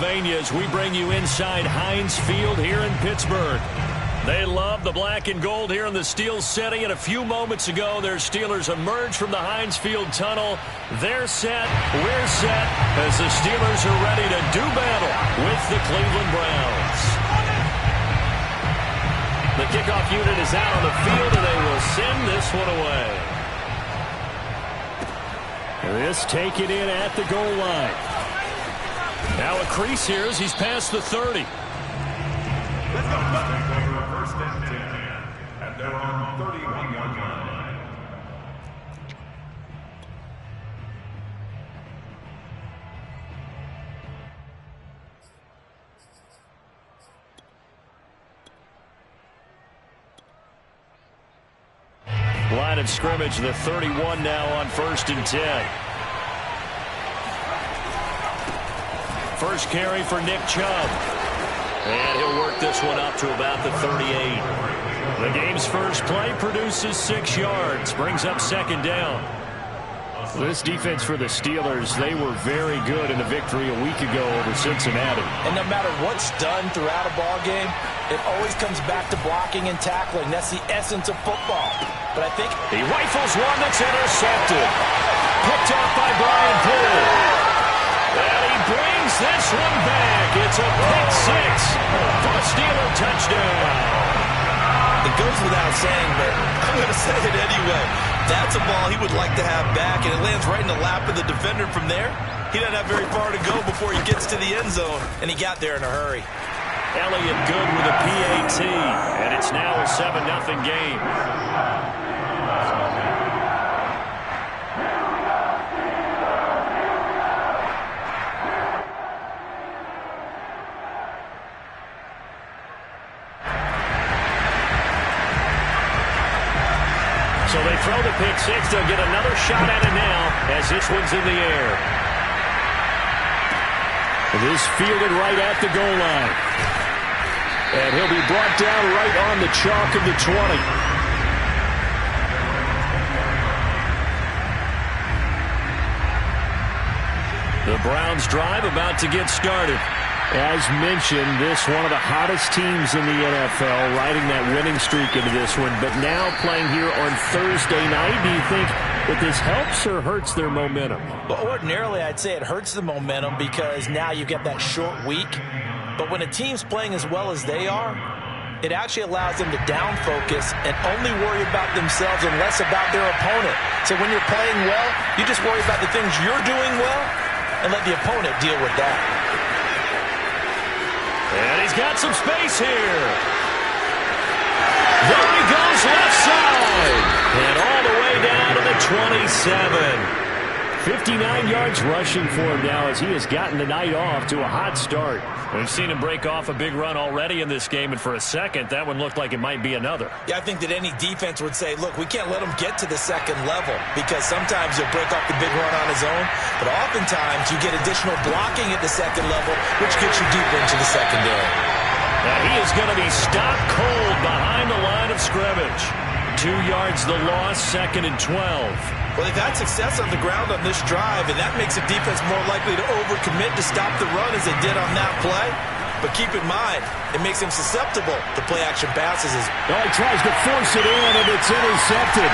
As we bring you inside Heinz Field here in Pittsburgh. They love the black and gold here in the Steel City, and a few moments ago their Steelers emerged from the Heinz Field tunnel. They're set, we're set, as the Steelers are ready to do battle with the Cleveland Browns. The kickoff unit is out on the field, and they will send this one away. This taken in at the goal line. Now a crease here as he's past the 30. Let's go. First and 10. And they're on 31-yard line. Line of scrimmage, the 31 now on 1st and 10. First carry for Nick Chubb. And he'll work this one up to about the 38. The game's first play produces 6 yards. Brings up 2nd down. This defense for the Steelers, they were very good in a victory a week ago over Cincinnati. And no matter what's done throughout a ball game, it always comes back to blocking and tackling. That's the essence of football. But I think he rifles one that's intercepted. Picked off by Brian Poole. And he brings this one back. It's a pick 6 for a Steeler touchdown. It goes without saying, but I'm going to say it anyway. That's a ball he would like to have back, and it lands right in the lap of the defender from there. He doesn't have very far to go before he gets to the end zone, and he got there in a hurry. Elliott good with a PAT, and it's now a 7-0 game. So they throw the pick 6. They'll get another shot at it now as this one's in the air. This fielded right at the goal line. And he'll be brought down right on the chalk of the 20. The Browns drive about to get started. As mentioned, this one of the hottest teams in the NFL, riding that winning streak into this one, but now playing here on Thursday night. Do you think that this helps or hurts their momentum? Well, ordinarily, I'd say it hurts the momentum because now you get that short week. But when a team's playing as well as they are, it actually allows them to down focus and only worry about themselves and less about their opponent. So when you're playing well, you just worry about the things you're doing well and let the opponent deal with that. And he's got some space here. There he goes left side. And all the way down to the 27. 59 yards rushing for him now as he has gotten the night off to a hot start. We've seen him break off a big run already in this game, and for a second, that one looked like it might be another. Yeah, I think that any defense would say, look, we can't let him get to the second level because sometimes he'll break off the big run on his own, but oftentimes you get additional blocking at the second level, which gets you deeper into the secondary. Now he is going to be stopped cold behind the line of scrimmage. 2 yards the loss, 2nd and 12. Well, they've had success on the ground on this drive, and that makes a defense more likely to overcommit to stop the run as they did on that play. But keep in mind, it makes them susceptible to play-action passes. Oh, he tries to force it in, and it's intercepted.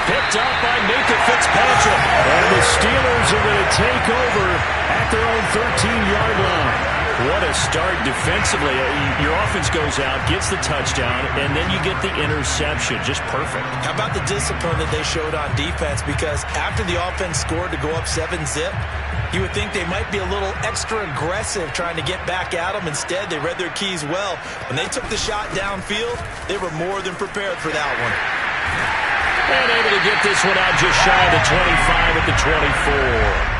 Picked up by Minka Fitzpatrick. And the Steelers are going to take over at their own 13-yard line. What a start defensively. Your offense goes out, gets the touchdown, and then you get the interception. Just perfect. How about the discipline that they showed on defense? Because after the offense scored to go up 7-zip, you would think they might be a little extra aggressive trying to get back at them. Instead, they read their keys well. When they took the shot downfield, they were more than prepared for that one. And able to get this one out just shy of the 25 at the 24.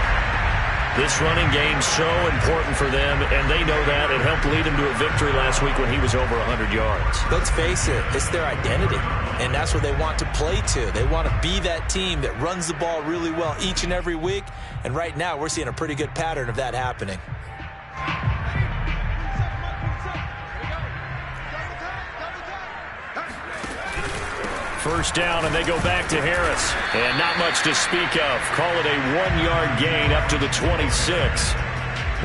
This running game so important for them, and they know that. It helped lead him to a victory last week when he was over 100 yards. Let's face it, it's their identity, and that's what they want to play to. They want to be that team that runs the ball really well each and every week, and right now we're seeing a pretty good pattern of that happening. First down, and they go back to Harris. And not much to speak of. Call it a 1-yard gain up to the 26.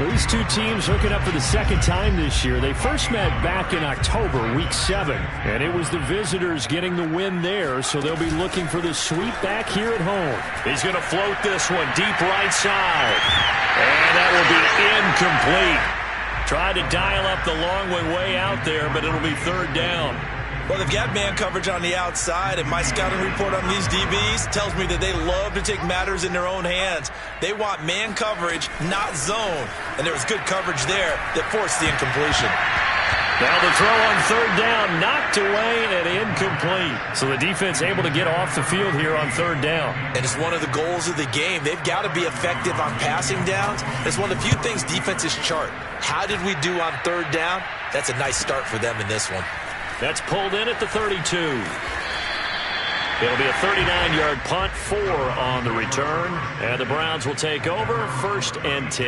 Well, these two teams hooking up for the second time this year. They first met back in October, Week 7, and it was the visitors getting the win there, so they'll be looking for the sweep back here at home. He's going to float this one deep right side, and that will be incomplete. Tried to dial up the long way out there, but it'll be third down. Well, they've got man coverage on the outside, and my scouting report on these DBs tells me that they love to take matters in their own hands. They want man coverage, not zone. And there was good coverage there that forced the incompletion. Now the throw on third down, knocked away and incomplete. So the defense able to get off the field here on third down. And it's one of the goals of the game. They've got to be effective on passing downs. It's one of the few things defenses chart. How did we do on third down? That's a nice start for them in this one. That's pulled in at the 32. It'll be a 39-yard punt, 4 on the return. And the Browns will take over, 1st and 10.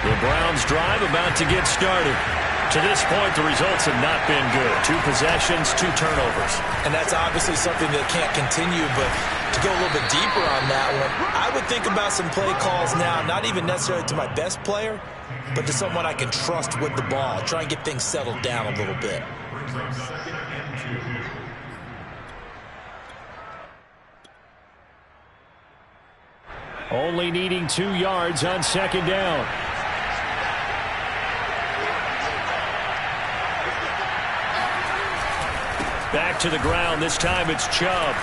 The Browns drive about to get started. To this point, the results have not been good. 2 possessions, 2 turnovers. And that's obviously something that can't continue, but to go a little bit deeper on that one, I would think about some play calls now, not even necessarily to my best player, but to someone I can trust with the ball. Try and get things settled down a little bit. Only needing 2 yards on second down. Back to the ground. This time it's Chubb.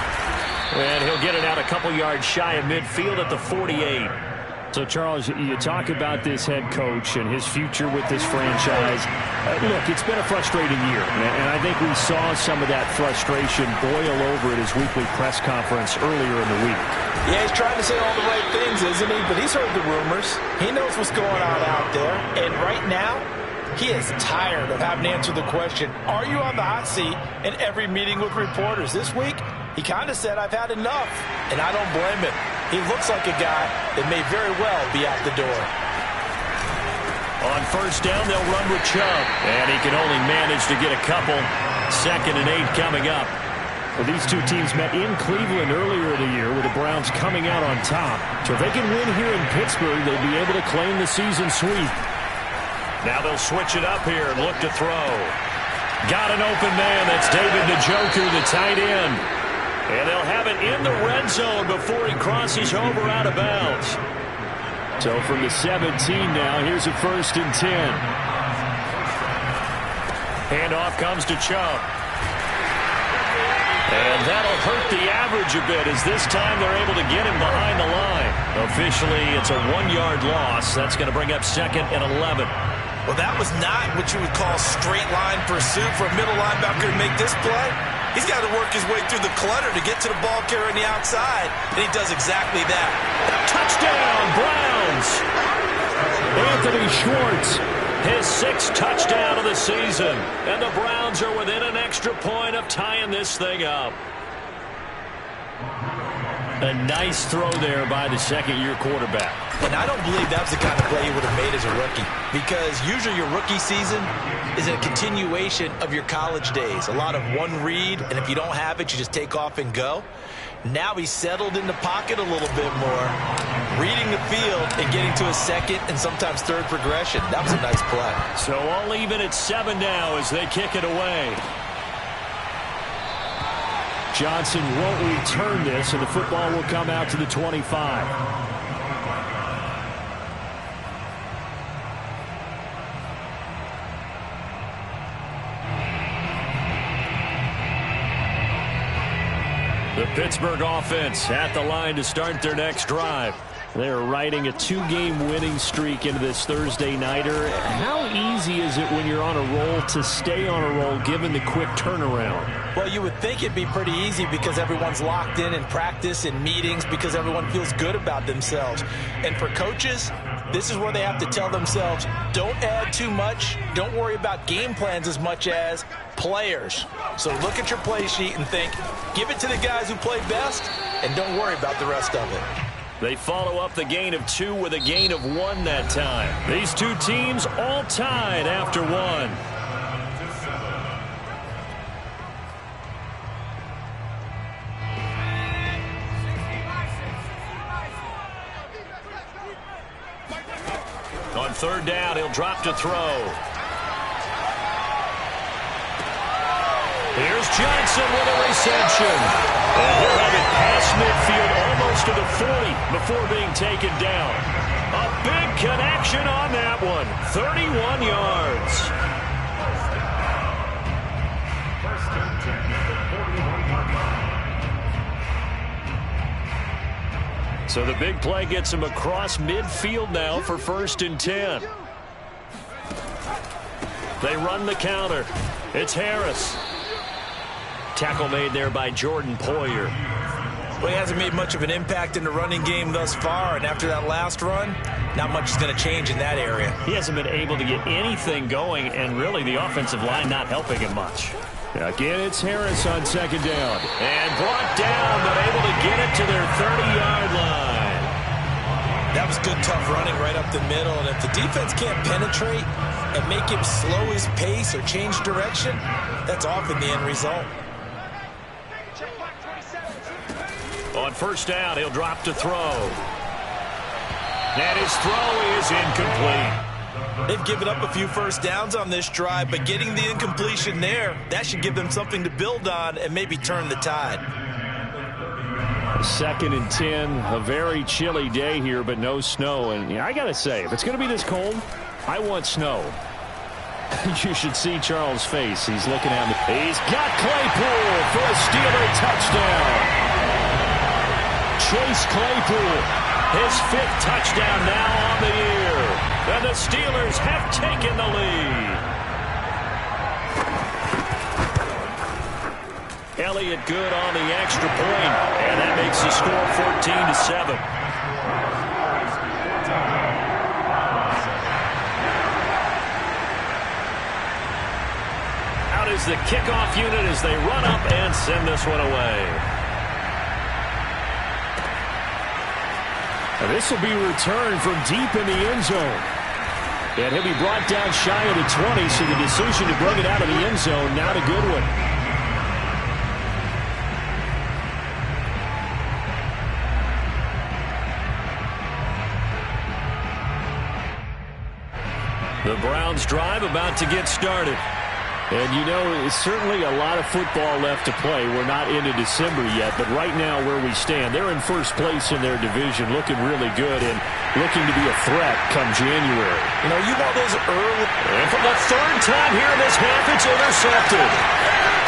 And he'll get it out a couple yards shy of midfield at the 48. So, Charles, you talk about this head coach and his future with this franchise. Look, it's been a frustrating year, and I think we saw some of that frustration boil over at his weekly press conference earlier in the week. Yeah, he's trying to say all the right things, isn't he? But he's heard the rumors. He knows what's going on out there. And right now, he is tired of having to answer the question, are you on the hot seat in every meeting with reporters? This week, he kind of said, I've had enough. And I don't blame him. He looks like a guy that may very well be out the door. On first down, they'll run with Chubb. And he can only manage to get a couple. 2nd and 8 coming up. Well, these two teams met in Cleveland earlier in the year with the Browns coming out on top. So if they can win here in Pittsburgh, they'll be able to claim the season sweep. Now they'll switch it up here and look to throw. Got an open man. That's David Njoku, the tight end. And they'll have it in the red zone before he crosses over out of bounds. So from the 17 now, here's a 1st and 10. Handoff comes to Chubb. And that'll hurt the average a bit as this time they're able to get him behind the line. Officially, it's a 1-yard loss. That's going to bring up 2nd and 11. Well, that was not what you would call straight line pursuit for a middle linebacker to make this play. He's got to work his way through the clutter to get to the ball carrier on the outside, and he does exactly that. Touchdown, Browns! Anthony Schwartz. His 6th touchdown of the season. And the Browns are within an extra point of tying this thing up. A nice throw there by the 2nd-year quarterback. And I don't believe that's the kind of play he would have made as a rookie, because usually your rookie season is a continuation of your college days. A lot of one read, and if you don't have it, you just take off and go. Now he's settled in the pocket a little bit more, reading the field and getting to a 2nd and sometimes 3rd progression. That was a nice play. So all even at 7 now as they kick it away. Johnson won't return this, and the football will come out to the 25. The Pittsburgh offense at the line to start their next drive. They're riding a 2-game winning streak into this Thursday nighter. How easy is it when you're on a roll to stay on a roll given the quick turnaround? Well, you would think it'd be pretty easy because everyone's locked in practice and meetings, because everyone feels good about themselves. And for coaches, this is where they have to tell themselves, don't add too much, don't worry about game plans as much as players. So look at your play sheet and think, give it to the guys who play best, and don't worry about the rest of it. They follow up the gain of 2 with a gain of 1 that time. These two teams all tied after 1. third down, he'll drop to throw. Here's Johnson with a reception. And he'll have it past midfield almost to the 40 before being taken down. A big connection on that one. 31 yards. First and 10 at the 41-yard line. So the big play gets him across midfield now for 1st and 10. They run the counter. It's Harris. Tackle made there by Jordan Poyer. Well, he hasn't made much of an impact in the running game thus far, and after that last run, not much is going to change in that area. He hasn't been able to get anything going, and really the offensive line not helping him much. Again, it's Harris on 2nd down. And brought down, but able to get it to their 30-yard line. That was good, tough running right up the middle, and if the defense can't penetrate and make him slow his pace or change direction, that's often the end result. On 1st down, he'll drop to throw. And his throw is incomplete. They've given up a few first downs on this drive, but getting the incompletion there, that should give them something to build on and maybe turn the tide. 2nd and 10, a very chilly day here, but no snow. And I got to say, if it's going to be this cold, I want snow. You should see Charles' face. He's looking at me. He's got Claypool for a Steeler touchdown. Chase Claypool, his 5th touchdown now on the year. And the Steelers have taken the lead. Elliott good on the extra point, and that makes the score 14-7. Out is the kickoff unit as they run up and send this one away. And this will be returned from deep in the end zone. And he'll be brought down shy of the 20, so the decision to bring it out of the end zone, not a good one. The Browns drive about to get started. And you know, it's certainly a lot of football left to play. We're not into December yet, but right now where we stand, they're in first place in their division, looking really good and looking to be a threat come January. You know, you want those early. And for the 3rd time here in this half, it's intercepted.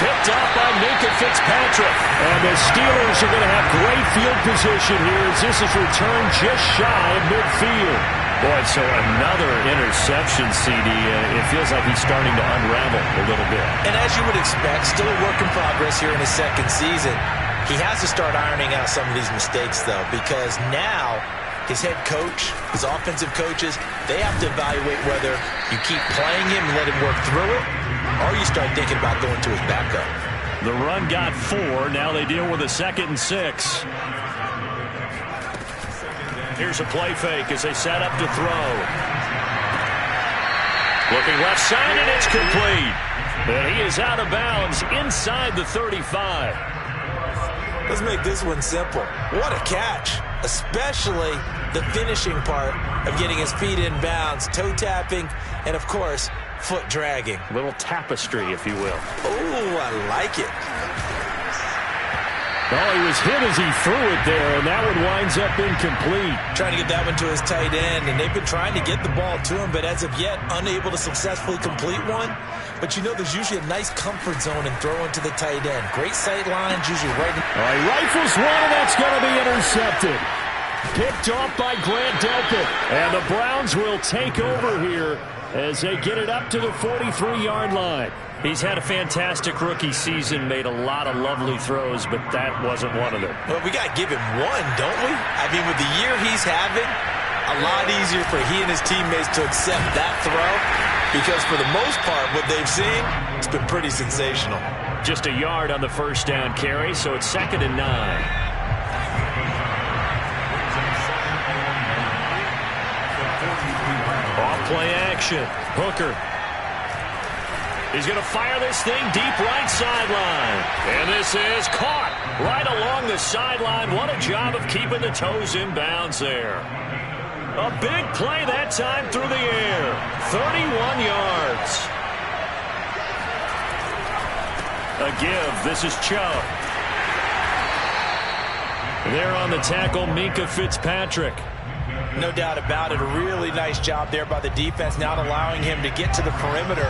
Picked off by Minka Fitzpatrick. And the Steelers are going to have great field position here as this is returned just shy of midfield. Boy, so another interception, CD. It feels like he's starting to unravel a little bit. And as you would expect, still a work in progress here in his 2nd season. He has to start ironing out some of these mistakes, though, because now his head coach, his offensive coaches, they have to evaluate whether you keep playing him and let him work through it, or you start thinking about going to his backup. The run got 4. Now they deal with a 2nd and 6. Here's a play fake as they set up to throw. Looking left side, and it's complete. And he is out of bounds inside the 35. Let's make this one simple. What a catch, especially the finishing part of getting his feet in bounds, toe tapping, and, of course, foot dragging. A little tapestry, if you will. Oh, I like it. Oh, he was hit as he threw it there, and that one winds up incomplete. Trying to get that one to his tight end, and they've been trying to get the ball to him, but as of yet, unable to successfully complete one. But you know, there's usually a nice comfort zone in throwing to the tight end. Great sight lines, usually right in. All right, rifles one, and that's going to be intercepted. Picked off by Grant Delpit. And the Browns will take over here as they get it up to the 43-yard line. He's had a fantastic rookie season, made a lot of lovely throws, but that wasn't one of them. Well, we got to give him one, don't we? I mean, with the year he's having, a lot easier for he and his teammates to accept that throw because for the most part, what they've seen, it's been pretty sensational. Just a yard on the 1st down carry, so it's 2nd and 9. Off play action. Hooker. He's going to fire this thing deep right sideline. And this is caught right along the sideline. What a job of keeping the toes in bounds there. A big play that time through the air. 31 yards. A give. This is Chubb. There on the tackle, Minkah Fitzpatrick. No doubt about it. A really nice job there by the defense, not allowing him to get to the perimeter.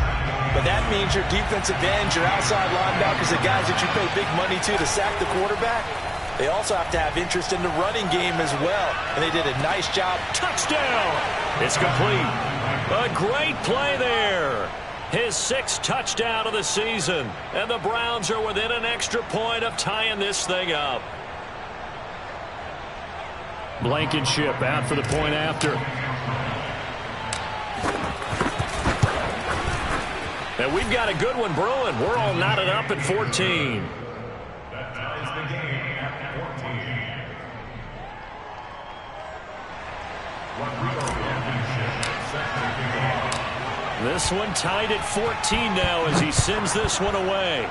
But that means your defensive ends, your outside linebackers, the guys that you pay big money to sack the quarterback, they also have to have interest in the running game as well. And they did a nice job. Touchdown! It's complete. A great play there. His 6th touchdown of the season. And the Browns are within an extra point of tying this thing up. Blankenship out for the point after. And we've got a good one brewing. We're all knotted up at 14. That ties the game at 14. This one tied at 14 now as he sends this one away.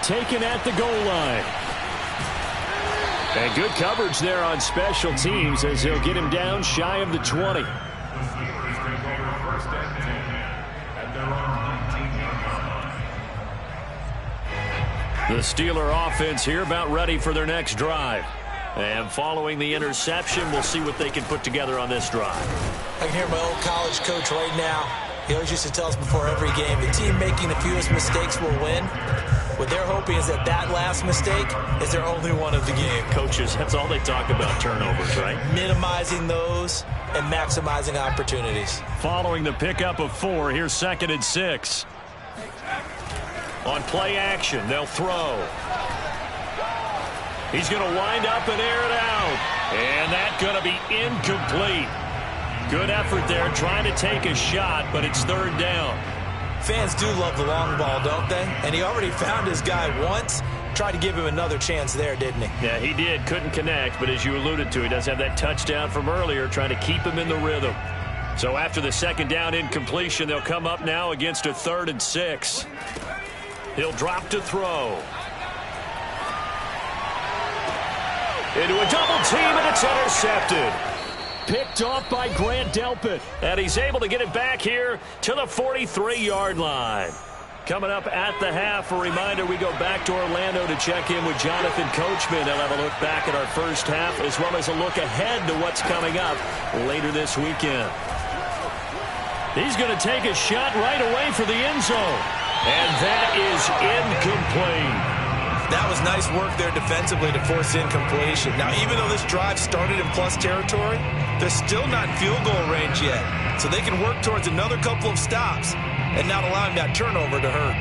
Taken at the goal line. And good coverage there on special teams as he'll get him down shy of the 20. The Steelers take over first and 10 at their own 19-yard line. The Steeler offense here about ready for their next drive. And following the interception, we'll see what they can put together on this drive. I can hear my old college coach right now. He always used to tell us before every game, the team making the fewest mistakes will win. What they're hoping is that last mistake is their only one of the game. Coaches, that's all they talk about, turnovers, right? Minimizing those and maximizing opportunities. Following the pickup of 4, here's 2nd and 6. On play action, they'll throw. He's going to wind up and air it out. And that's going to be incomplete. Good effort there trying to take a shot, but it's 3rd down. Fans do love the long ball, don't they? And he already found his guy once. Tried to give him another chance there, didn't he? Yeah, he did. Couldn't connect, but as you alluded to, he does have that touchdown from earlier, trying to keep him in the rhythm. So after the 2nd down incompletion, they'll come up now against a 3rd and 6. He'll drop to throw. Into a double team, and it's intercepted. Picked off by Grant Delpit. And he's able to get it back here to the 43-yard line. Coming up at the half, a reminder, we go back to Orlando to check in with Jonathan Coachman. They'll have a look back at our first half as well as a look ahead to what's coming up later this weekend. He's going to take a shot right away for the end zone. And that is incomplete. That was nice work there defensively to force incompletion. Now, even though this drive started in plus territory, they're still not in field goal range yet. So they can work towards another couple of stops and not allowing that turnover to hurt.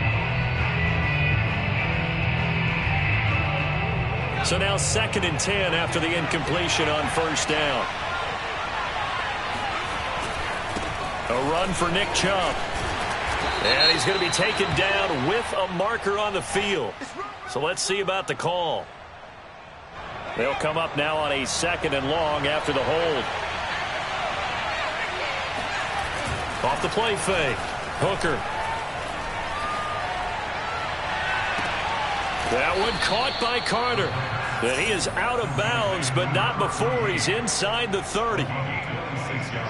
So now 2nd and 10 after the incompletion on 1st down. A run for Nick Chubb. And he's going to be taken down with a marker on the field. So let's see about the call. They'll come up now on a 2nd and long after the hold. Off the play fake. Hooker. That one caught by Carter. But he is out of bounds, but not before he's inside the 30.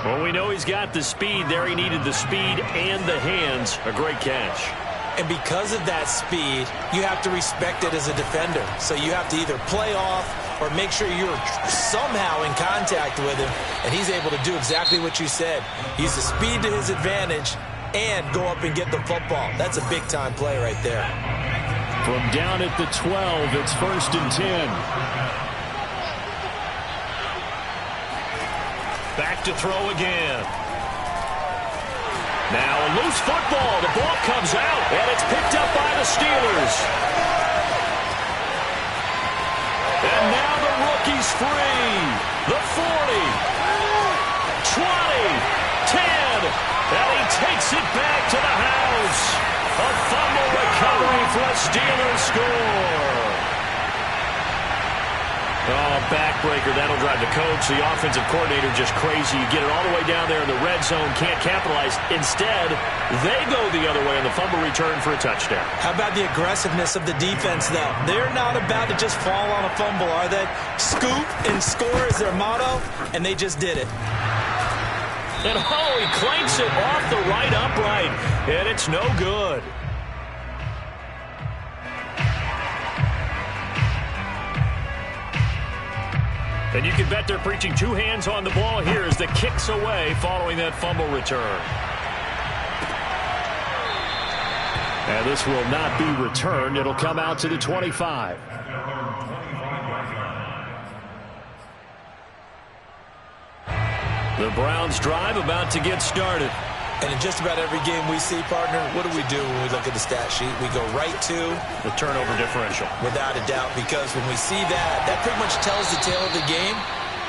Well, we know he's got the speed there. He needed the speed and the hands. A great catch. And because of that speed, you have to respect it as a defender. So you have to either play off or make sure you're somehow in contact with him. And he's able to do exactly what you said. Use the speed to his advantage and go up and get the football. That's a big-time play right there. From down at the 12, it's 1st and 10. Back to throw again. Now a loose football. The ball comes out, and it's picked up by the Steelers. And now the rookie's free. The 40, 20, 10, and he takes it back to the house. A fumble recovery for a Steelers score. Oh, backbreaker. That'll drive the coach, the offensive coordinator, just crazy. You get it all the way down there in the red zone, can't capitalize. Instead, they go the other way on the fumble return for a touchdown. How about the aggressiveness of the defense, though? They're not about to just fall on a fumble, are they? Scoop and score is their motto, and they just did it. And oh, he clanks it off the right upright, and it's no good. And you can bet they're preaching two hands on the ball here as the kick's away following that fumble return. And this will not be returned. It'll come out to the 25. The Browns drive about to get started. And in just about every game we see, partner, what do we do when we look at the stat sheet? We go right to the turnover differential. Without a doubt, because when we see that, that pretty much tells the tale of the game.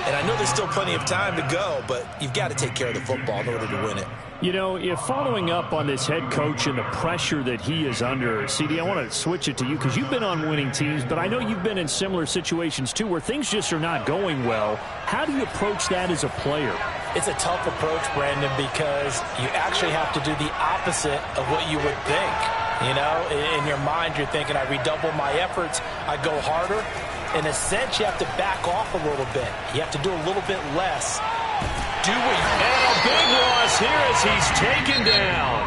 And I know there's still plenty of time to go, but you've got to take care of the football in order to win it. You know, if following up on this head coach and the pressure that he is under, CD, I want to switch it to you because you've been on winning teams, but I know you've been in similar situations too where things just are not going well. How do you approach that as a player? It's a tough approach, Brandon, because you actually have to do the opposite of what you would think. You know, in your mind, you're thinking, I redouble my efforts, I go harder. In a sense, you have to back off a little bit. You have to do a little bit less. Do what you And a big loss here as he's taken down.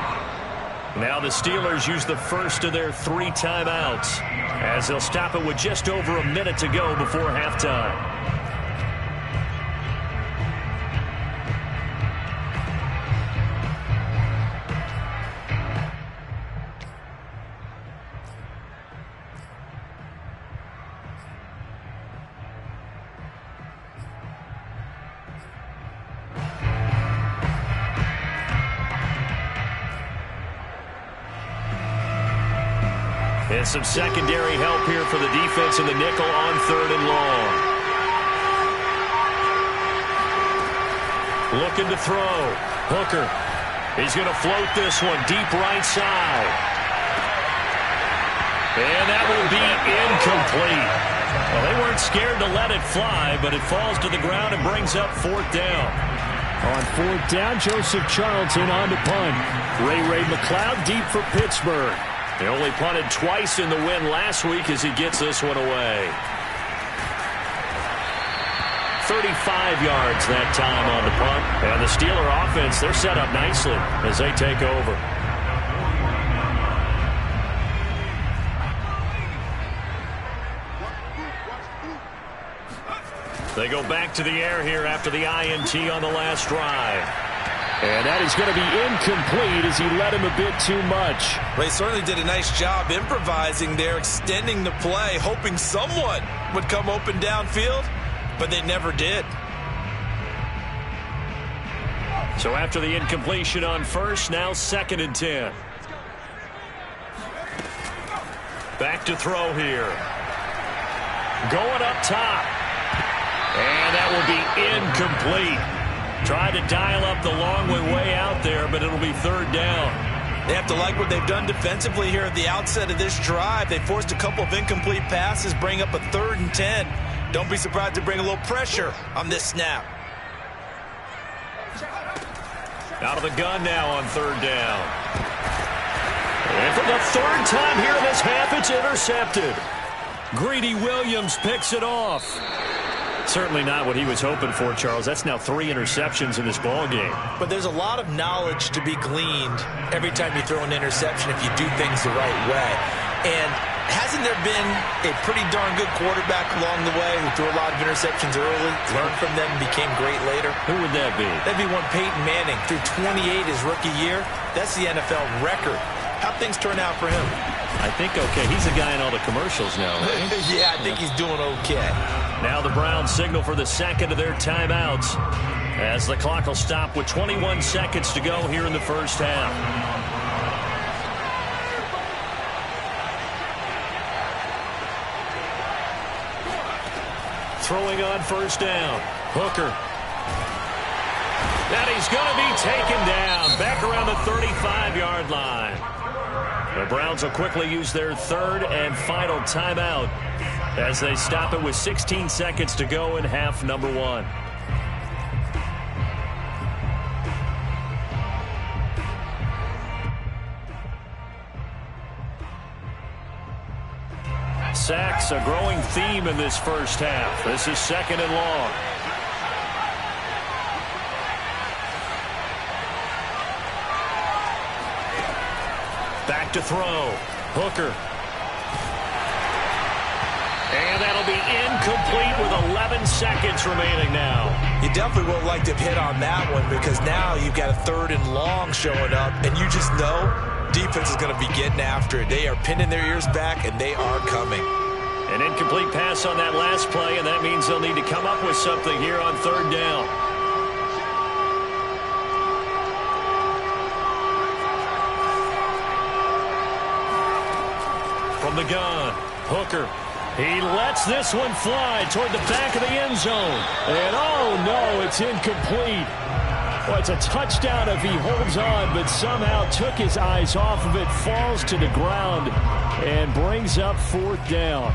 Now the Steelers use the first of their 3 timeouts as they'll stop it with just over a minute to go before halftime. And some secondary help here for the defense in the nickel on 3rd and long. Looking to throw. Hooker. He's going to float this one deep right side. And that will be incomplete. Well, they weren't scared to let it fly, but it falls to the ground and brings up 4th down. On 4th down, Joseph Charlton on to punt. Ray McLeod deep for Pittsburgh. They only punted twice in the win last week as he gets this one away. 35 yards that time on the punt. And the Steeler offense, they're set up nicely as they take over. They go back to the air here after the INT on the last drive. And that is going to be incomplete as he led him a bit too much. They certainly did a nice job improvising there, extending the play, hoping someone would come open downfield, but they never did. So after the incompletion on first, now 2nd and 10. Back to throw here. Going up top. And that will be incomplete. Tried to dial up the long way out there, but it'll be 3rd down. They have to like what they've done defensively here at the outset of this drive. They forced a couple of incomplete passes, bring up a 3rd and 10. Don't be surprised to bring a little pressure on this snap. Out of the gun now on 3rd down. And for the 3rd time here in this half, it's intercepted. Greedy Williams picks it off. Certainly not what he was hoping for, Charles. That's now 3 interceptions in this ball game. But there's a lot of knowledge to be gleaned every time you throw an interception if you do things the right way. And hasn't there been a pretty darn good quarterback along the way who threw a lot of interceptions early, learned from them, and became great later? Who would that be? That'd be one Peyton Manning. Threw 28 his rookie year. That's the NFL record. How'd things turn out for him? I think okay. He's a guy in all the commercials now, right? Yeah, I think he's doing okay. Now the Browns signal for the 2nd of their timeouts as the clock will stop with 21 seconds to go here in the first half. Throwing on 1st down. Hooker. And he's going to be taken down back around the 35-yard line. The Browns will quickly use their third and final timeout as they stop it with 16 seconds to go in half number one. Sacks, a growing theme in this first half. This is second and long. Back to throw. Hooker. And that'll be incomplete with 11 seconds remaining now. You definitely won't like to hit on that one because now you've got a third and long showing up, and you just know defense is going to be getting after it. They are pinning their ears back, and they are coming. An incomplete pass on that last play, and that means they'll need to come up with something here on third down. From the gun, Hooker. He lets this one fly toward the back of the end zone. And oh no, it's incomplete. Well, it's a touchdown if he holds on, but somehow took his eyes off of it, falls to the ground, and brings up fourth down.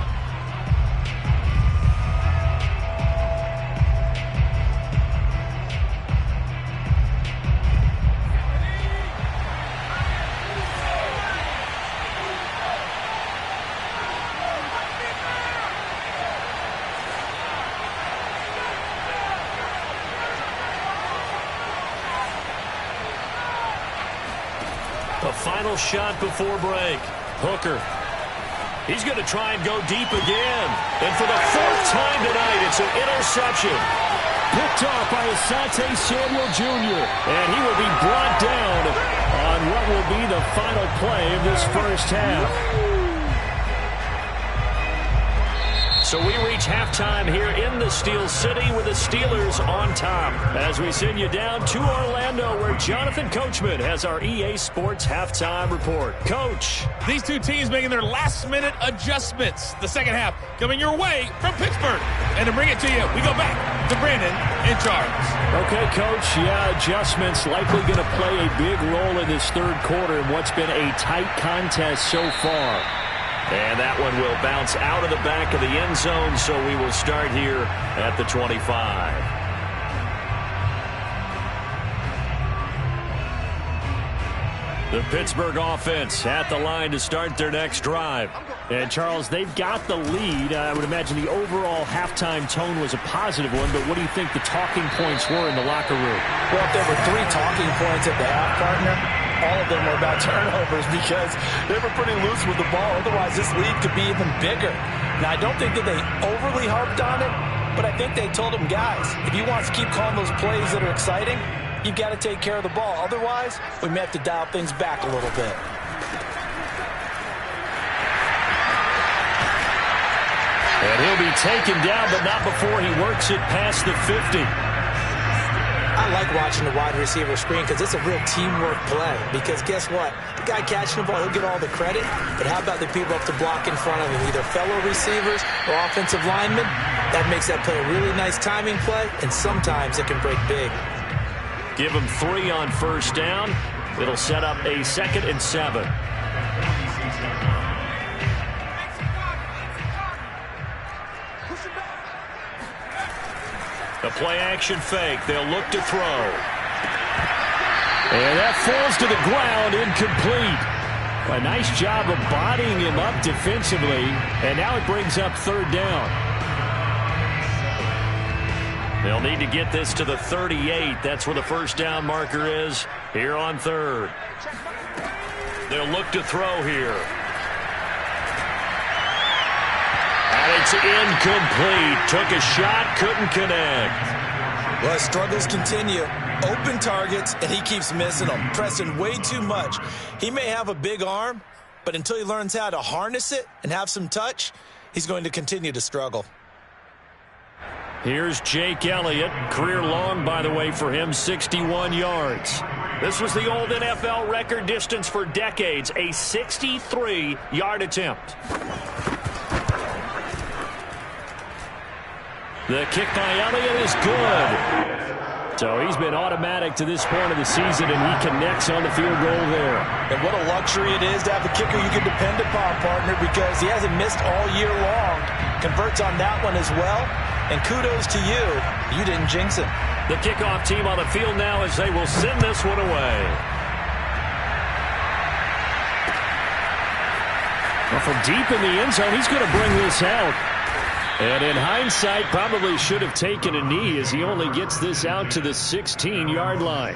The final shot before break. Hooker. He's going to try and go deep again. And for the fourth time tonight, it's an interception. Picked off by Asante Samuel Jr. And he will be brought down on what will be the final play of this first half. So we reach halftime here in the Steel City with the Steelers on top. As we send you down to Orlando where Jonathan Coachman has our EA Sports halftime report. Coach. These two teams making their last-minute adjustments. The second half coming your way from Pittsburgh. And to bring it to you, we go back to Brandon in charge. Okay, Coach. Yeah, adjustments likely going to play a big role in this third quarter in what's been a tight contest so far. And that one will bounce out of the back of the end zone, so we will start here at the 25. The Pittsburgh offense at the line to start their next drive. And, Charles, they've got the lead. I would imagine the overall halftime tone was a positive one, but what do you think the talking points were in the locker room? Well, if there were 3 talking points at the half, partner, all of them were about turnovers because they were pretty loose with the ball. Otherwise, this lead could be even bigger. Now, I don't think that they overly harped on it, but I think they told them, guys, if you want to keep calling those plays that are exciting, you've got to take care of the ball. Otherwise, we may have to dial things back a little bit. And he'll be taken down, but not before he works it past the 50. I like watching the wide receiver screen because it's a real teamwork play. Because guess what? The guy catching the ball, he'll get all the credit. But how about the people up to block in front of him, either fellow receivers or offensive linemen? That makes that play a really nice timing play, and sometimes it can break big. Give him 3 on first down. It'll set up a 2nd and 7. The play-action fake. They'll look to throw. And that falls to the ground, incomplete. A nice job of bodying him up defensively, and now it brings up third down. They'll need to get this to the 38. That's where the first down marker is here on third. They'll look to throw here. And it's incomplete. Took a shot, couldn't connect. Well, his struggles continue. Open targets, and he keeps missing them, pressing way too much. He may have a big arm, but until he learns how to harness it and have some touch, he's going to continue to struggle. Here's Jake Elliott. Career long, by the way, for him, 61 yards. This was the old NFL record distance for decades, a 63-yard attempt. The kick by Elliott is good. So he's been automatic to this point of the season, and he connects on the field goal there. And what a luxury it is to have a kicker you can depend upon, partner, because he hasn't missed all year long. Converts on that one as well. And kudos to you. You didn't jinx him. The kickoff team on the field now as they will send this one away. Well, from deep in the end zone, he's going to bring this out. And in hindsight, probably should have taken a knee as he only gets this out to the 16-yard line.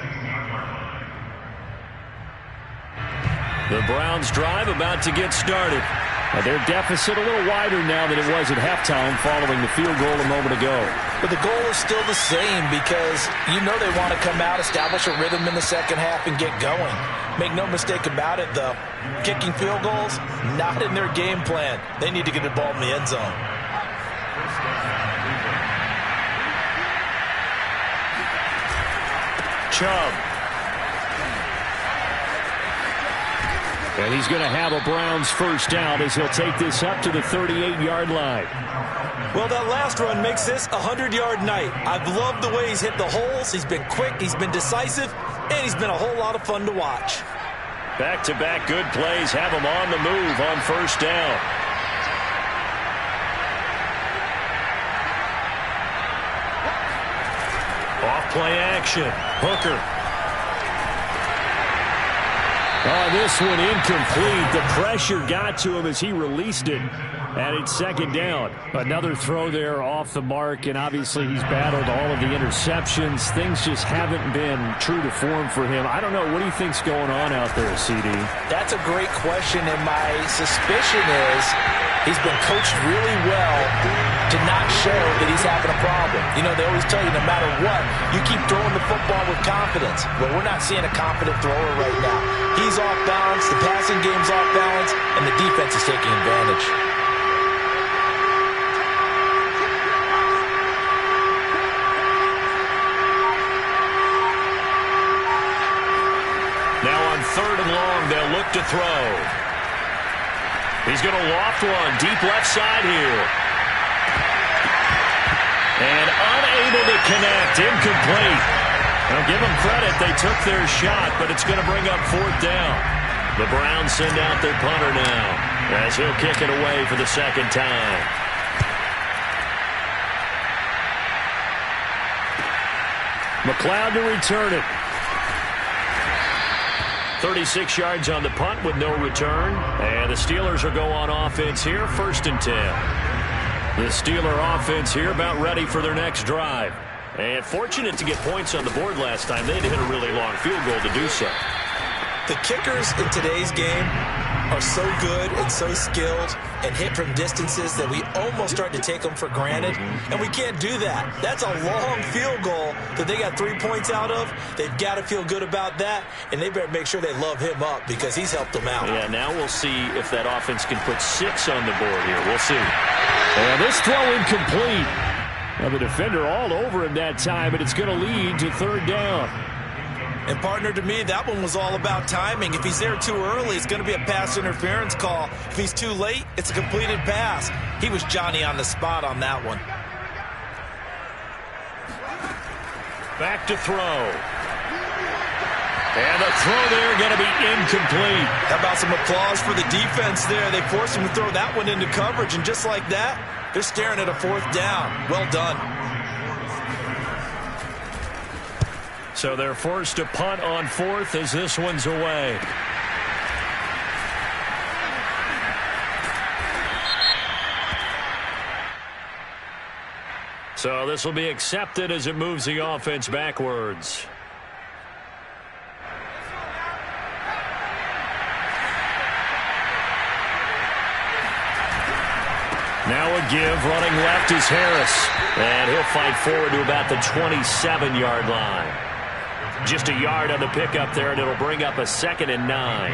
The Browns drive about to get started. Their deficit a little wider now than it was at halftime following the field goal a moment ago. But the goal is still the same because you know they want to come out, establish a rhythm in the second half, and get going. Make no mistake about it, though. Kicking field goals, not in their game plan. They need to get the ball in the end zone. Chubb. And he's going to have a Browns first down as he'll take this up to the 38-yard line. Well, that last run makes this a 100-yard night. I've loved the way he's hit the holes. He's been quick, he's been decisive, and he's been a whole lot of fun to watch. Back-to-back good plays have him on the move on first down. Off-play action. Hooker. Oh, this one incomplete. The pressure got to him as he released it. And it's second down. Another throw there off the mark, and obviously he's battled all of the interceptions. Things just haven't been true to form for him. I don't know. What do you think's going on out there, CD? That's a great question, and my suspicion is he's been coached really well to not show that he's having a problem. You know, they always tell you no matter what, you keep throwing the football with confidence. Well, we're not seeing a confident thrower right now. He's off balance, the passing game's off balance, and the defense is taking advantage. Now on 3rd and long, they'll look to throw. He's going to loft one deep left side here. And unable to connect, incomplete. Now give them credit, they took their shot, but it's going to bring up 4th down. The Browns send out their punter now as he'll kick it away for the second time. McLeod to return it. 36 yards on the punt with no return. And the Steelers will go on offense here, 1st and 10. The Steeler offense here about ready for their next drive. And fortunate to get points on the board last time. They had to hit a really long field goal to do so. The kickers in today's game are so good and so skilled and hit from distances that we almost start to take them for granted, and we can't do that. That's a long field goal that they got 3 points out of. They've got to feel good about that, and they better make sure they love him up because he's helped them out. Yeah, now we'll see if that offense can put 6 on the board here. We'll see. And this throw incomplete. Well, the defender all over him that time, but it's going to lead to 3rd down. And, partner, to me, that one was all about timing. If he's there too early, it's going to be a pass interference call. If he's too late, it's a completed pass. He was Johnny on the spot on that one. Back to throw. And the throw there going to be incomplete. How about some applause for the defense there? They forced him to throw that one into coverage, and just like that, they're staring at a 4th down. Well done. So they're forced to punt on 4th as this one's away. So this will be accepted as it moves the offense backwards. Now a give, running left is Harris. And he'll fight forward to about the 27-yard line. Just a yard on the pickup there, and it'll bring up a 2nd and 9.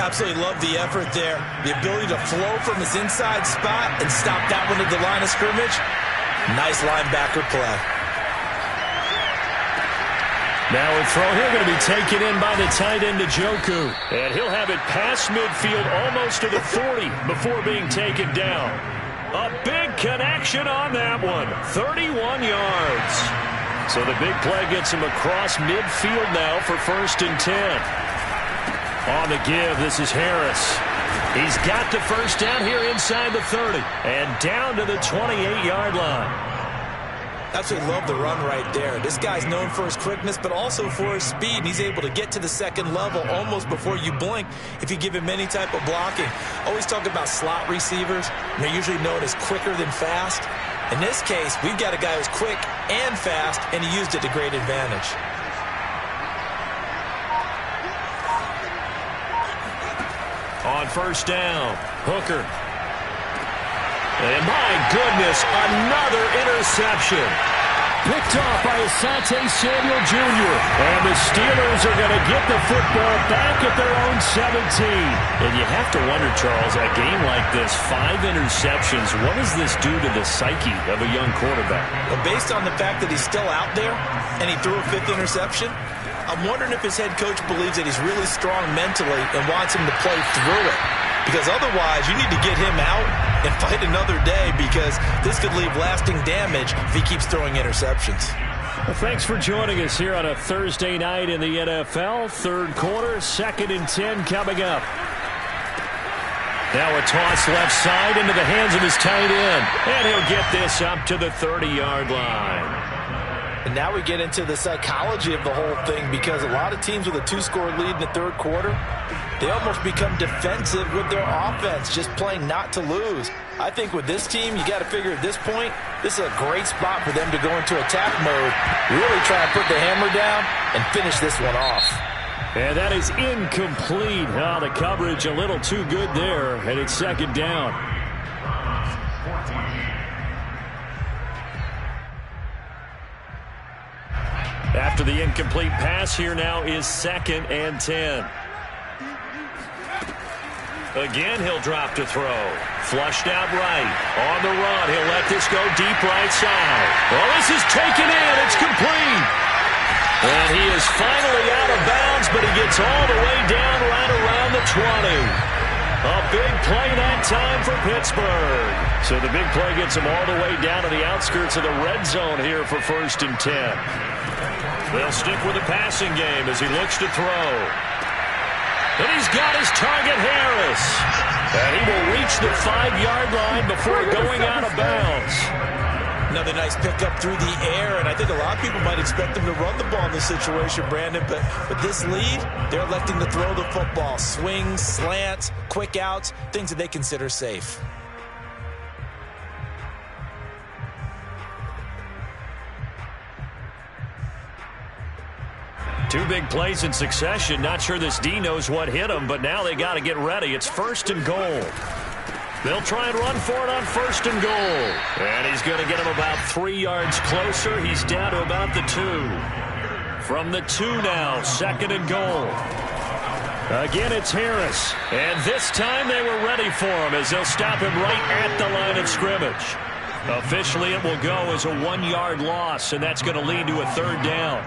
Absolutely love the effort there. The ability to flow from his inside spot and stop that one at the line of scrimmage. Nice linebacker play. Now a throw here going to be taken in by the tight end, Njoku. And he'll have it past midfield almost to the 40 before being taken down. A big connection on that one. 31 yards. So the big play gets him across midfield now for 1st and 10. On the give, this is Harris. He's got the first down here inside the 30 and down to the 28-yard line. Absolutely love the run right there. This guy's known for his quickness, but also for his speed. And he's able to get to the second level almost before you blink if you give him any type of blocking. Always talk about slot receivers. They're usually known as quicker than fast. In this case, we've got a guy who's quick and fast, and he used it to great advantage. On 1st down, Hooker. And my goodness, another interception. Picked off by Asante Samuel Jr. And the Steelers are going to get the football back at their own 17. And you have to wonder, Charles, a game like this, 5 interceptions, what does this do to the psyche of a young quarterback? Well, based on the fact that he's still out there and he threw a 5th interception, I'm wondering if his head coach believes that he's really strong mentally and wants him to play through it. Because otherwise, you need to get him out and fight another day, because this could leave lasting damage if he keeps throwing interceptions. Well, thanks for joining us here on a Thursday night in the NFL. 3rd quarter, 2nd and 10 coming up. Now a toss left side into the hands of his tight end. And he'll get this up to the 30-yard line. And now we get into the psychology of the whole thing, because a lot of teams with a 2-score lead in the 3rd quarter, they almost become defensive with their offense, just playing not to lose. I think with this team, you got to figure at this point, this is a great spot for them to go into attack mode, really try to put the hammer down and finish this one off. And that is incomplete. Oh, the coverage a little too good there, and it's 2nd down. After the incomplete pass, here now is 2nd and 10. Again, he'll drop to throw. Flushed out right. On the run, he'll let this go deep right side. Well, this is taken in. It's complete. And he is finally out of bounds, but he gets all the way down right around the 20. A big play that time for Pittsburgh. So the big play gets him all the way down to the outskirts of the red zone here for 1st and 10. They'll stick with the passing game as he looks to throw. And he's got his target, Harris. And he will reach the 5-yard line before going out of bounds. Another nice pickup through the air, and I think a lot of people might expect him to run the ball in this situation, Brandon, but with this lead, they're electing to throw the football. Swings, slants, quick outs, things that they consider safe. Two big plays in succession. Not sure this D knows what hit him, but now they got to get ready. It's 1st and goal. They'll try and run for it on 1st and goal. And he's going to get him about 3 yards closer. He's down to about the 2. From the 2 now, 2nd and goal. Again, it's Harris. And this time they were ready for him as they'll stop him right at the line of scrimmage. Officially, it will go as a 1-yard loss, and that's going to lead to a 3rd down.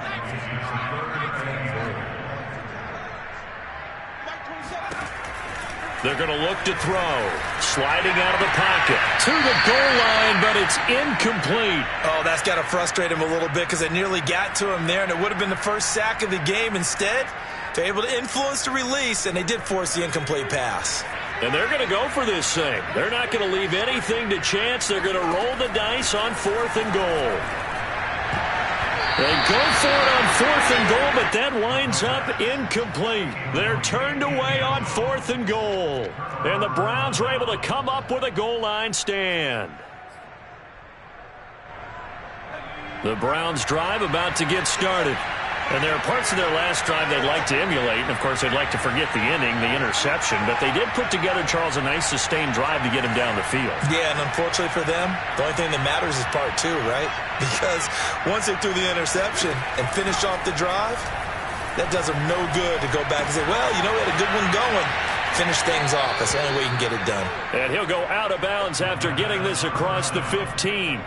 They're going to look to throw. Sliding out of the pocket to the goal line, but it's incomplete. Oh, that's got to frustrate him a little bit, because it nearly got to him there, and it would have been the first sack of the game. Instead, they're able to influence the release, and they did force the incomplete pass. And they're going to go for this thing. They're not going to leave anything to chance. They're going to roll the dice on 4th and goal. They go for it on 4th and goal, but that winds up incomplete. They're turned away on 4th and goal. And the Browns are able to come up with a goal line stand. The Browns drive about to get started. And there are parts of their last drive they'd like to emulate. And, of course, they'd like to forget the inning, the interception. But they did put together, Charles, a nice sustained drive to get him down the field. Yeah, and unfortunately for them, the only thing that matters is part 2, right? Because once they threw the interception and finished off the drive, that does them no good to go back and say, well, you know, we had a good one going. Finish things off. That's the only way you can get it done. And he'll go out of bounds after getting this across the 15.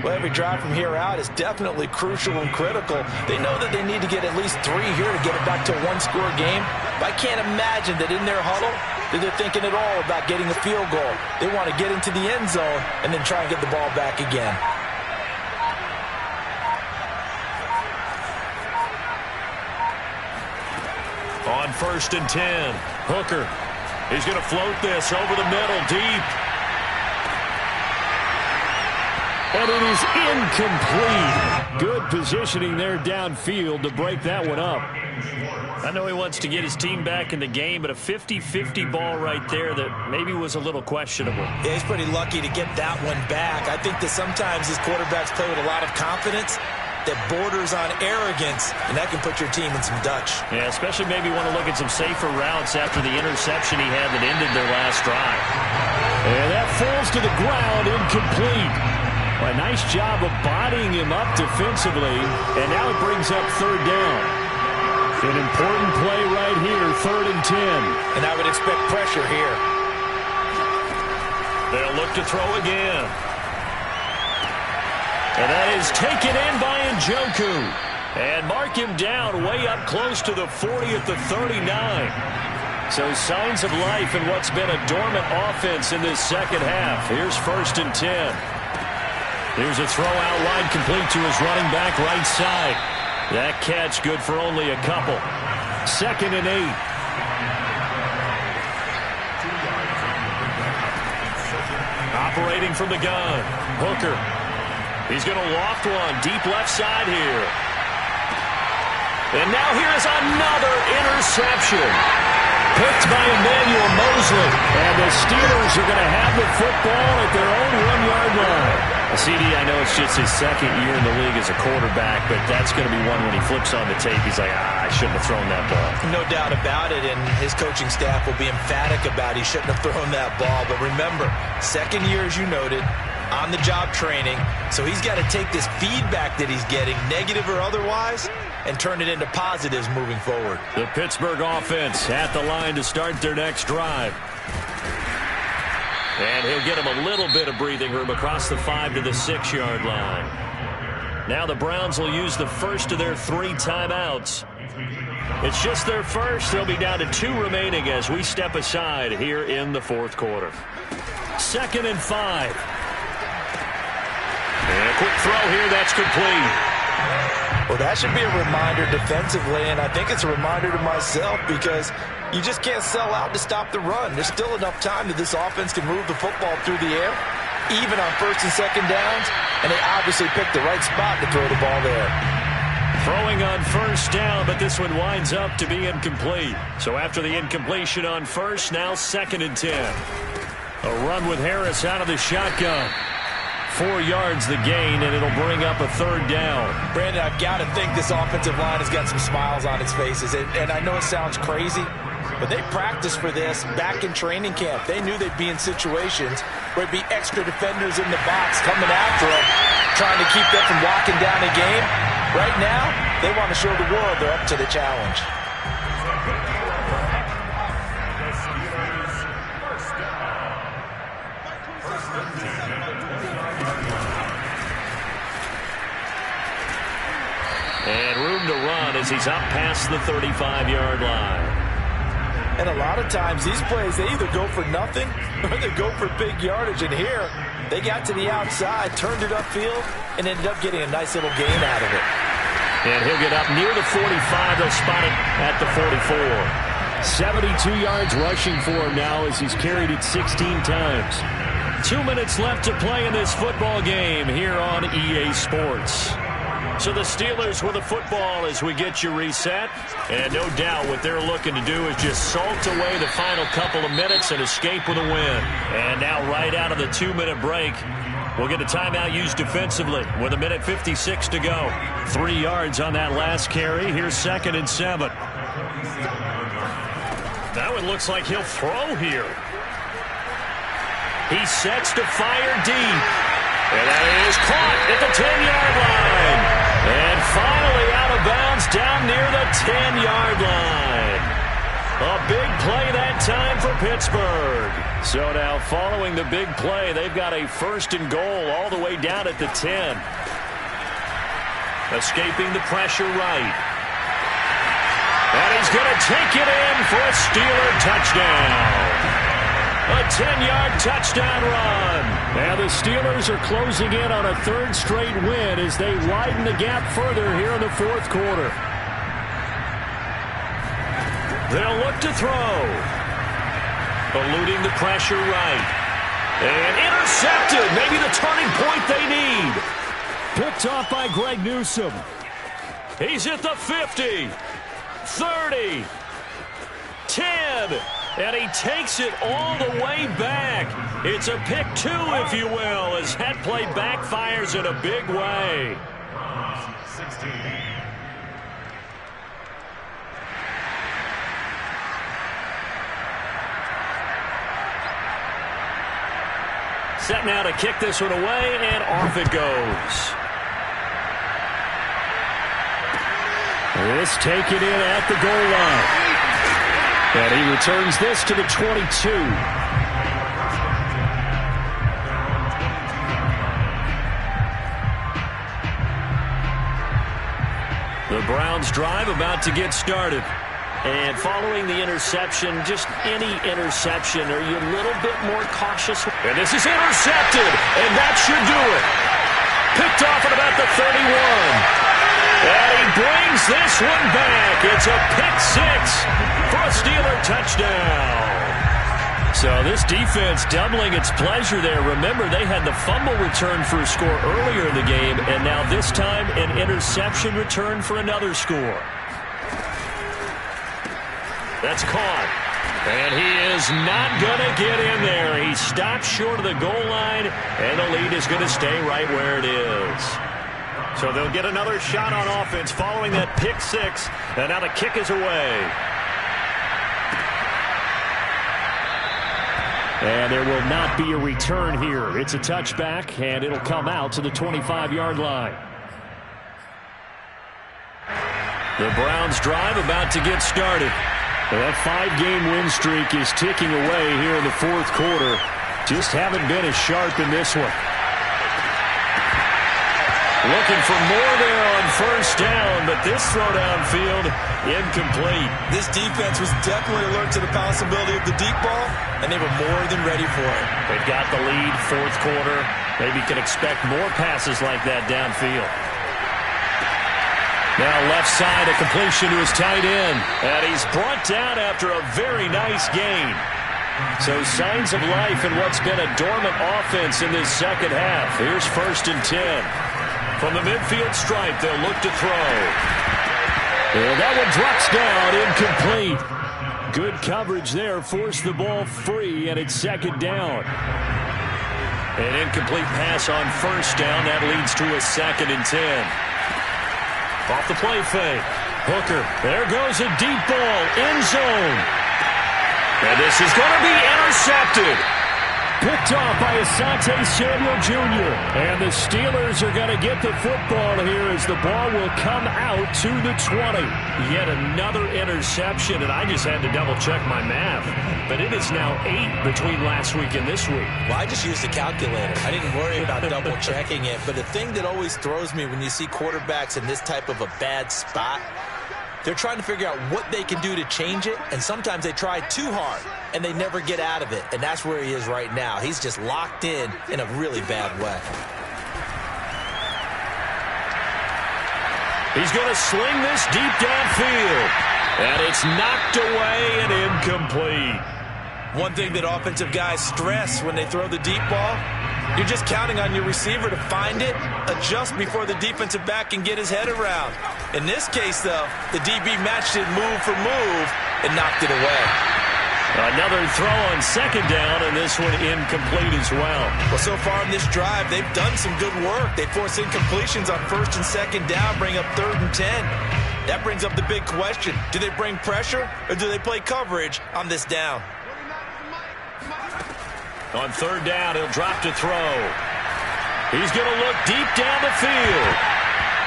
Well, every drive from here out is definitely crucial and critical. They know that they need to get at least 3 here to get it back to a 1-score game. But I can't imagine that in their huddle that they're thinking at all about getting a field goal. They want to get into the end zone and then try and get the ball back again. On 1st and 10. Hooker. He's going to float this over the middle, deep. And it is incomplete. Good positioning there downfield to break that one up. I know he wants to get his team back in the game, but a 50-50 ball right there that maybe was a little questionable. Yeah, he's pretty lucky to get that one back. I think that sometimes his quarterbacks play with a lot of confidence that borders on arrogance, and that can put your team in some Dutch. Yeah, especially maybe want to look at some safer routes after the interception he had that ended their last drive. And that falls to the ground, incomplete. A nice job of bodying him up defensively, and now it brings up 3rd down. An important play right here, 3rd and 10. And I would expect pressure here. They'll look to throw again. And that is taken in by Njoku. And mark him down way up close to the 40 at the 39. So signs of life in what's been a dormant offense in this second half. Here's 1st and 10. Here's a throw out wide complete to his running back right side. That catch good for only a couple. 2nd and 8. Operating from the gun. Hooker. He's going to loft one deep left side here. And now here's another interception. Picked by Emmanuel Mosley. And the Steelers are going to have the football at their own 1-yard line. CD, I know it's just his 2nd year in the league as a quarterback, but that's going to be one when he flips on the tape. He's like, I shouldn't have thrown that ball. No doubt about it, and his coaching staff will be emphatic about he shouldn't have thrown that ball. But remember, 2nd year, as you noted, on-the-job training, so he's got to take this feedback that he's getting, negative or otherwise, and turn it into positives moving forward. The Pittsburgh offense at the line to start their next drive. And he'll get him a little bit of breathing room across the 5 to the 6-yard line. Now the Browns will use the first of their 3 timeouts. It's just their first. They'll be down to 2 remaining as we step aside here in the 4th quarter. 2nd and 5. And a quick throw here. That's complete. Well, that should be a reminder defensively, and I think it's a reminder to myself because you just can't sell out to stop the run. There's still enough time that this offense can move the football through the air, even on 1st and 2nd downs, and they obviously picked the right spot to throw the ball there. Throwing on 1st down, but this one winds up to be incomplete. So after the incompletion on 1st, now 2nd and 10. A run with Harris out of the shotgun. 4 yards the gain, and it'll bring up a 3rd down. Brandon, I've got to think this offensive line has got some smiles on its faces. And I know it sounds crazy, but they practiced for this back in training camp. They knew they'd be in situations where it'd be extra defenders in the box coming after them, trying to keep them from locking down a game. Right now, they want to show the world they're up to the challenge. And room to run as he's up past the 35-yard line. And a lot of times these plays, they either go for nothing or they go for big yardage. And here, they got to the outside, turned it upfield, and ended up getting a nice little gain out of it. And he'll get up near the 45. They'll spot it at the 44. 72 yards rushing for him now as he's carried it 16 times. 2 minutes left to play in this football game here on EA Sports. So the Steelers with the football as we get you reset. And no doubt what they're looking to do is just salt away the final couple of minutes and escape with a win. And now right out of the 2-minute break, we'll get a timeout used defensively with 1:56 to go. 3 yards on that last carry. Here's 2nd and 7. That one looks like he'll throw here. He sets to fire deep. And that is caught at the 10-yard line. And finally out of bounds down near the 10-yard line. A big play that time for Pittsburgh. So now following the big play, they've got a 1st and goal all the way down at the 10. Escaping the pressure right. And he's going to take it in for a Steeler touchdown. A 10-yard touchdown run. And the Steelers are closing in on a 3rd straight win as they widen the gap further here in the 4th quarter. They'll look to throw. Eluding the pressure right. And intercepted. Maybe the turning point they need. Picked off by Greg Newsome. He's at the 50. 30. 10. And he takes it all the way back. It's a pick two, if you will, as that play backfires in a big way. 16. Set now to kick this one away, and off it goes. This taken in at the goal line. And he returns this to the 22. The Browns drive about to get started. And following the interception, just any interception, are you a little bit more cautious? And this is intercepted, and that should do it. Picked off at about the 31. And he brings this one back. It's a pick six for a Steeler touchdown. So this defense doubling its pleasure there. Remember, they had the fumble return for a score earlier in the game, and now this time an interception return for another score. That's caught. And he is not going to get in there. He stops short of the goal line, and the lead is going to stay right where it is. So they'll get another shot on offense following that pick six, and now the kick is away. And there will not be a return here. It's a touchback, and it'll come out to the 25-yard line. The Browns drive about to get started. That 5-game win streak is ticking away here in the fourth quarter. Just haven't been as sharp in this one. Looking for more there on first down, but this throw downfield incomplete. This defense was definitely alert to the possibility of the deep ball, and they were more than ready for it. They've got the lead, fourth quarter. Maybe can expect more passes like that downfield. Now left side, a completion to his tight end. And he's brought down after a very nice gain. So signs of life in what's been a dormant offense in this second half. Here's 1st and 10. From the midfield stripe, they'll look to throw. And that one drops down, incomplete. Good coverage there, forced the ball free, and it's 2nd down. An incomplete pass on first down. That leads to a 2nd and 10. Off the play fake. Hooker. There goes a deep ball. End zone. And this is going to be intercepted. Picked off by Asante Samuel Jr. And the Steelers are going to get the football here as the ball will come out to the 20. Yet another interception, and I just had to double-check my math. But it is now 8 between last week and this week. Well, I just used the calculator. I didn't worry about double-checking it. But the thing that always throws me when you see quarterbacks in this type of a bad spot, they're trying to figure out what they can do to change it, and sometimes they try too hard, and they never get out of it. And that's where he is right now. He's just locked in a really bad way. He's going to sling this deep downfield, and it's knocked away and incomplete. One thing that offensive guys stress when they throw the deep ball, you're just counting on your receiver to find it, adjust before the defensive back can get his head around. In this case, though, the DB matched it move for move and knocked it away. Another throw on 2nd down, and this one incomplete as well. Well, so far in this drive, they've done some good work. They force incompletions on 1st and 2nd down, bring up 3rd and 10. That brings up the big question. Do they bring pressure, or do they play coverage on this down? On 3rd down, he'll drop to throw. He's going to look deep down the field.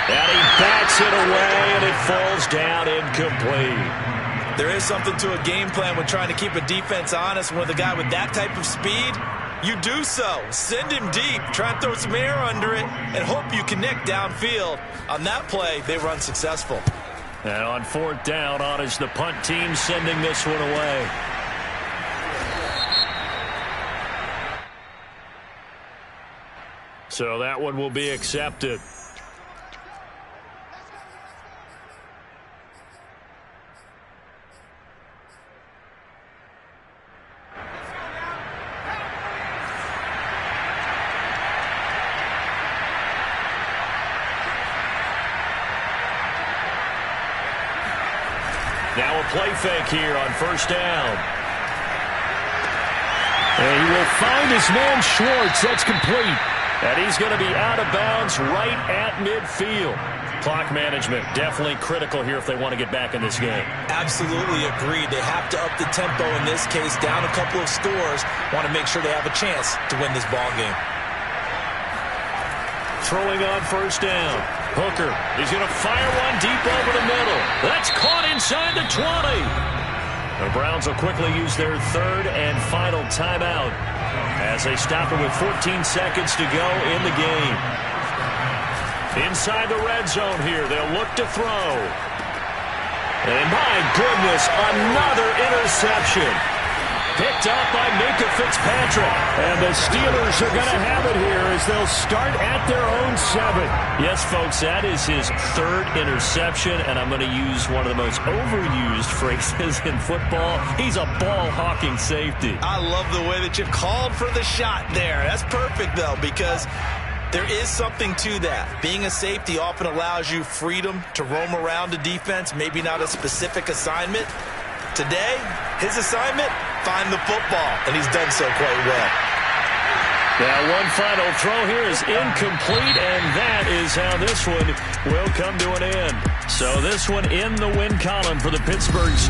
And he bats it away, and it falls down incomplete. There is something to a game plan when trying to keep a defense honest. With a guy with that type of speed, you do so. Send him deep, try and throw some air under it, and hope you connect downfield. On that play, they run successful. And on 4th down, on is the punt team sending this one away. So that one will be accepted. play fake here on first down. And he will find his man Schwartz. That's complete. And he's going to be out of bounds right at midfield. Clock management definitely critical here if they want to get back in this game. Absolutely agreed. They have to up the tempo in this case, down a couple of scores. Want to make sure they have a chance to win this ball game. Throwing on first down. Hooker, he's going to fire one deep over the middle. That's caught inside the 20. The Browns will quickly use their third and final timeout as they stop it with 14 seconds to go in the game. Inside the red zone here, they'll look to throw. And my goodness, another interception. Picked up by Minka Fitzpatrick. And the Steelers are going to have it here as they'll start at their own 7. Yes, folks, that is his third interception, and I'm going to use one of the most overused phrases in football. He's a ball-hawking safety. I love the way that you called for the shot there. That's perfect, though, because there is something to that. Being a safety often allows you freedom to roam around the defense, maybe not a specific assignment. Today, his assignment, find the football, and he's done so quite well. Now, one final throw here is incomplete, and that is how this one will come to an end. So this one in the win column for the Pittsburgh Steelers.